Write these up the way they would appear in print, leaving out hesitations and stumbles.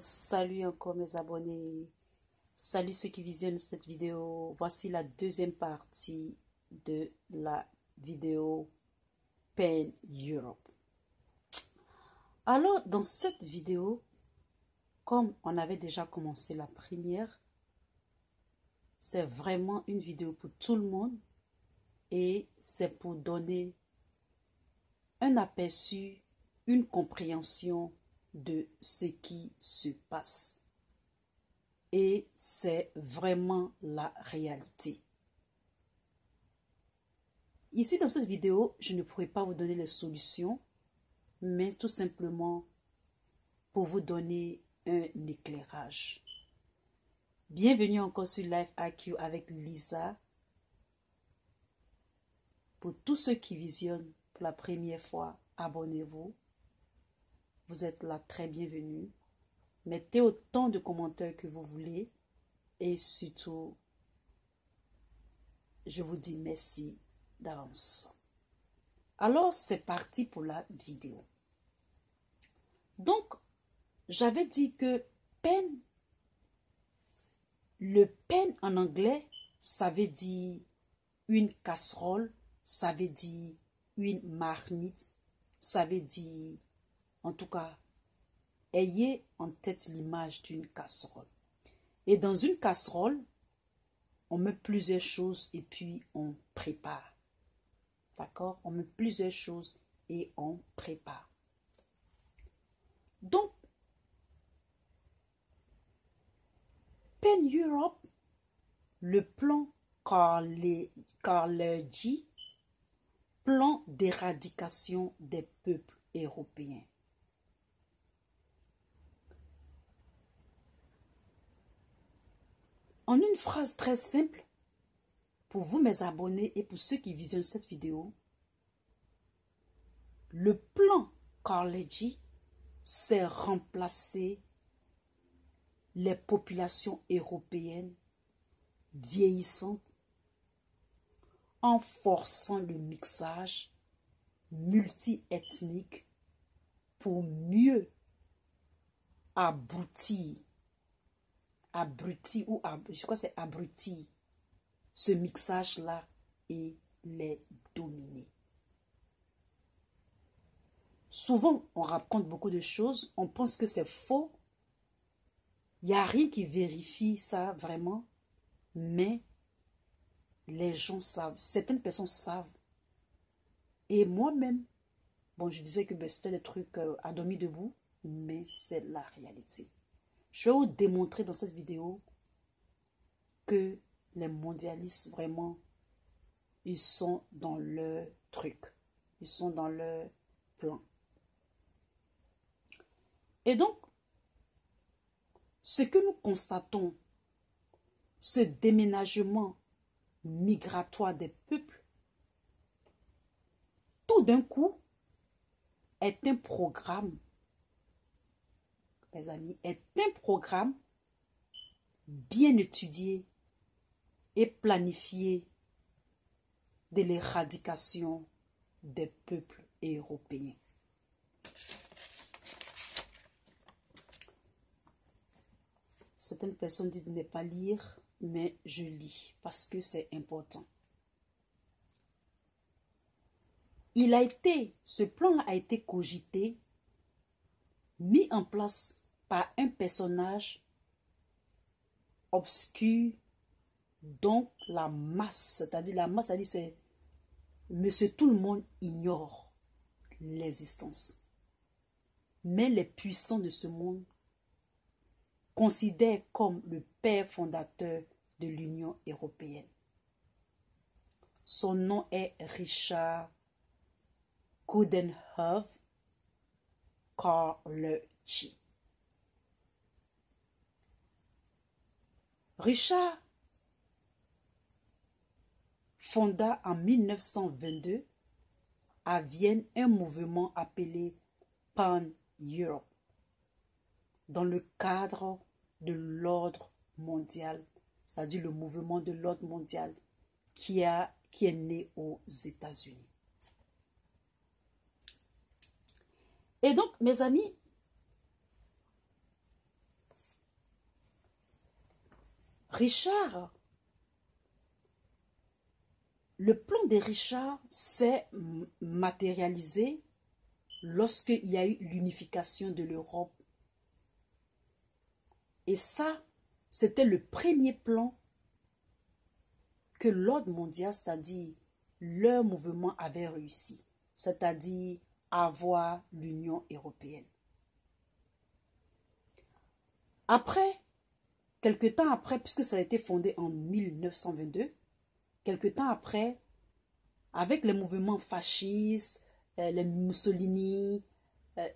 Salut encore mes abonnés, salut ceux qui visionnent cette vidéo. Voici la deuxième partie de la vidéo Pan Europe. Alors dans cette vidéo, comme on avait déjà commencé la première, c'est vraiment une vidéo pour tout le monde et c'est pour donner un aperçu, une compréhension de ce qui se passe. Et c'est vraiment la réalité. Ici, dans cette vidéo, je ne pourrai pas vous donner les solutions, mais tout simplement pour vous donner un éclairage. Bienvenue encore sur Life IQ avec Lisa. Pour tous ceux qui visionnent pour la première fois, abonnez-vous. Vous êtes là, très bienvenue. Mettez autant de commentaires que vous voulez. Et surtout, je vous dis merci d'avance. Alors, c'est parti pour la vidéo. Donc, j'avais dit que pan, le pan en anglais, ça veut dire une casserole, ça veut dire une marmite, ça veut dire, en tout cas, ayez en tête l'image d'une casserole. Et dans une casserole, on met plusieurs choses et puis on prépare. D'accord? On met plusieurs choses et on prépare. Donc, Pan Europe, le plan Carnegie, plan d'éradication des peuples européens. En une phrase très simple, pour vous mes abonnés et pour ceux qui visionnent cette vidéo, le plan Carnegie, c'est remplacer les populations européennes vieillissantes en forçant le mixage multi-ethnique pour mieux abrutir ce mixage-là et les dominer. Souvent, on raconte beaucoup de choses, on pense que c'est faux. Il n'y a rien qui vérifie ça vraiment, mais les gens savent, certaines personnes savent. Et moi-même, bon, je disais que c'était des trucs à demi debout, mais c'est la réalité. Je vais vous démontrer dans cette vidéo que les mondialistes, vraiment, ils sont dans leur truc. Ils sont dans leur plan. Et donc, ce que nous constatons, ce déménagement migratoire des peuples, tout d'un coup, est un programme, mes amis, est un programme bien étudié et planifié de l'éradication des peuples européens. Certaines personnes disent de ne pas lire, mais je lis parce que c'est important. Ce plan-là a été cogité, mis en place par un personnage obscur dont la masse, c'est-à-dire la masse, c'est monsieur tout le monde ignore l'existence. Mais les puissants de ce monde considèrent comme le père fondateur de l'Union européenne. Son nom est Richard Coudenhove Carnegie. Richard fonda en 1922 à Vienne un mouvement appelé Pan Europe dans le cadre de l'ordre mondial, c'est-à-dire le mouvement de l'ordre mondial qui est né aux États-Unis. Et donc, mes amis, Richard, le plan de Richard s'est matérialisé lorsqu'il y a eu l'unification de l'Europe. Et ça, c'était le premier plan que l'ordre mondial, c'est-à-dire leur mouvement, avait réussi. C'est-à-dire avoir l'Union européenne. Après, quelque temps après, puisque ça a été fondé en 1922, quelque temps après, avec les mouvements fascistes, les Mussolini,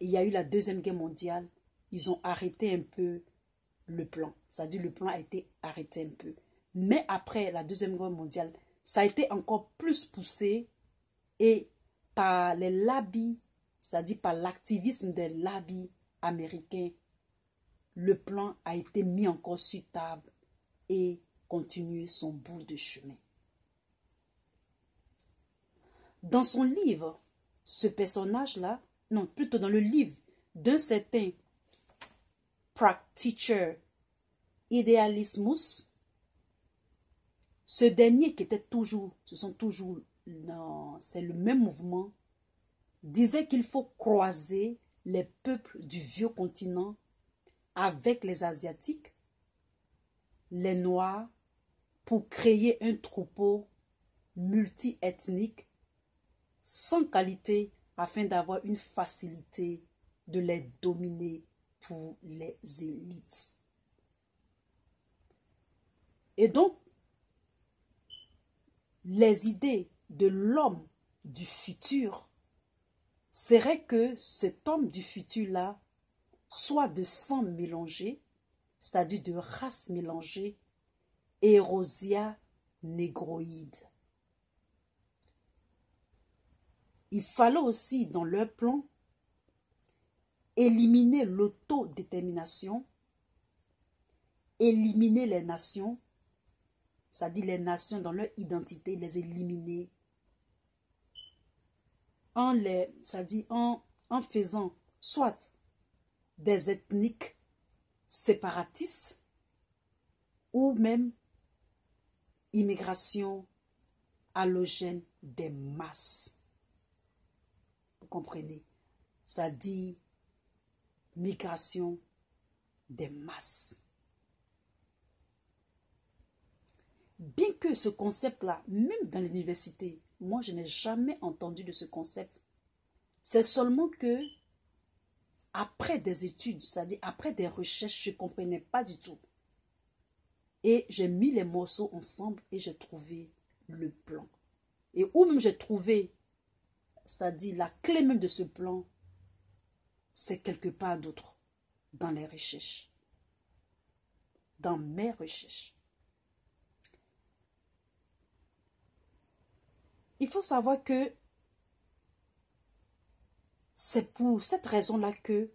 il y a eu la Deuxième Guerre mondiale, ils ont arrêté un peu le plan. C'est-à-dire le plan a été arrêté un peu. Mais après la Deuxième Guerre mondiale, ça a été encore plus poussé et par les lobbies, c'est-à-dire par l'activisme des lobbies américains, le plan a été mis encore sur table et continue son bout de chemin. Dans son livre, ce personnage-là, non, plutôt dans le livre d'un certain Praktischer Idealismus, ce dernier qui était toujours, c'est le même mouvement, disait qu'il faut croiser les peuples du vieux continent avec les Asiatiques, les Noirs, pour créer un troupeau multi-ethnique sans qualité afin d'avoir une facilité de les dominer pour les élites. Et donc, les idées de l'homme du futur seraient que cet homme du futur-là soit de sang mélangé, c'est-à-dire de race mélangée, Erosia négroïde. Il fallait aussi, dans leur plan, éliminer l'autodétermination, éliminer les nations, c'est-à-dire les nations dans leur identité, les éliminer en faisant soit des ethniques séparatistes ou même immigration allogène des masses. Vous comprenez? Ça dit migration des masses. Bien que ce concept-là, même dans l'université, moi je n'ai jamais entendu de ce concept. C'est seulement que après des études, c'est-à-dire après des recherches, je ne comprenais pas du tout. Et j'ai mis les morceaux ensemble et j'ai trouvé le plan. Et où même j'ai trouvé, c'est-à-dire la clé même de ce plan, c'est quelque part d'autre, dans les recherches. Dans mes recherches. Il faut savoir que c'est pour cette raison-là que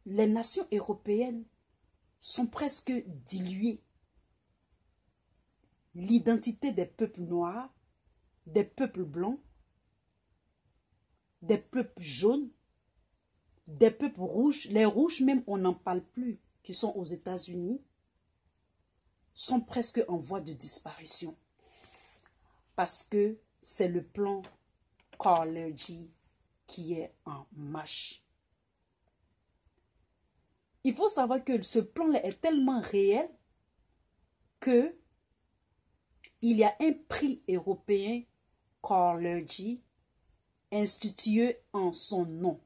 les nations européennes sont presque diluées. L'identité des peuples noirs, des peuples blancs, des peuples jaunes, des peuples rouges, les rouges même on n'en parle plus, qui sont aux États-Unis, sont presque en voie de disparition. Parce que c'est le plan Carnegie qui est en marche. Il faut savoir que ce plan-là est tellement réel que il y a un prix européen Carnegie institué en son nom.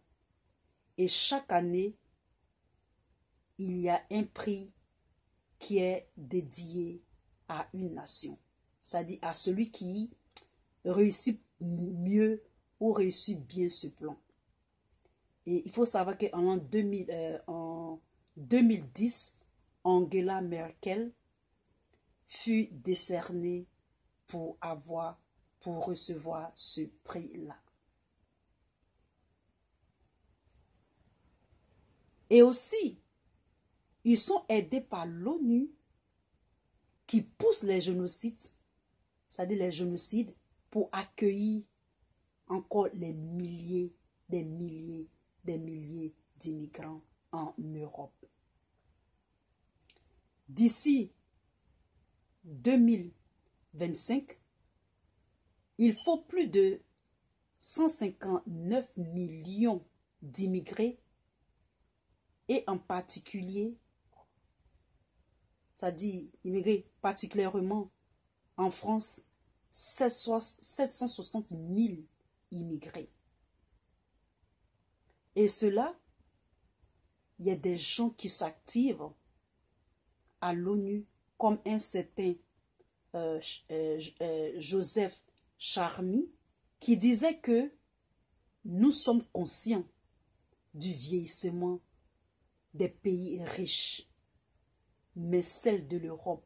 Et chaque année, il y a un prix qui est dédié à une nation. C'est-à-dire à celui qui réussit mieux ou réussit bien ce plan. Et il faut savoir qu'en 2010, Angela Merkel fut décernée pour recevoir ce prix-là. Et aussi, ils sont aidés par l'ONU qui pousse les génocides, c'est-à-dire les génocides, pour accueillir encore des milliers d'immigrants en Europe. d'ici 2025, il faut plus de 159 millions d'immigrés et en particulier, ça dit immigrés particulièrement en France, 760 000 immigrés. Et cela, il y a des gens qui s'activent à l'ONU, comme un certain Joseph Charmy, qui disait que nous sommes conscients du vieillissement des pays riches, mais celle de l'Europe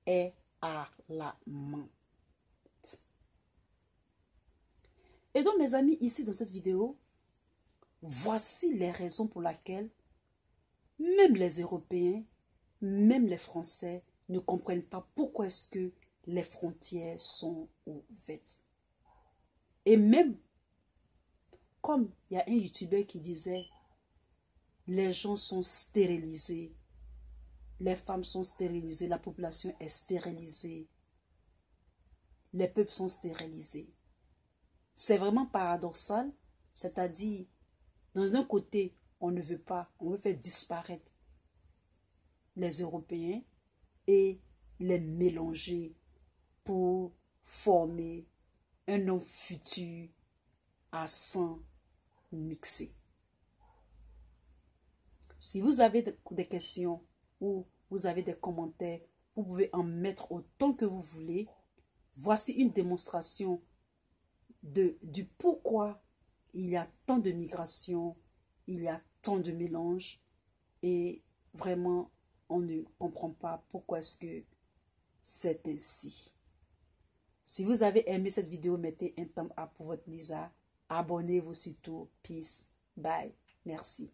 est alarmante. Et donc, mes amis, ici dans cette vidéo, voici les raisons pour lesquelles même les Européens, même les Français ne comprennent pas pourquoi est-ce que les frontières sont ouvertes. Et même, comme il y a un YouTuber qui disait, les gens sont stérilisés, les femmes sont stérilisées, la population est stérilisée, les peuples sont stérilisés. C'est vraiment paradoxal, c'est-à-dire, dans un côté, on ne veut pas, on veut faire disparaître les Européens et les mélanger pour former un homme futur à sang mixé. Si vous avez des questions ou vous avez des commentaires, vous pouvez en mettre autant que vous voulez. Voici une démonstration du pourquoi il y a tant de migration, il y a tant de mélange et vraiment on ne comprend pas pourquoi est-ce que c'est ainsi. Si vous avez aimé cette vidéo, mettez un thumb up pour votre Lisa. Abonnez-vous surtout. Peace. Bye. Merci.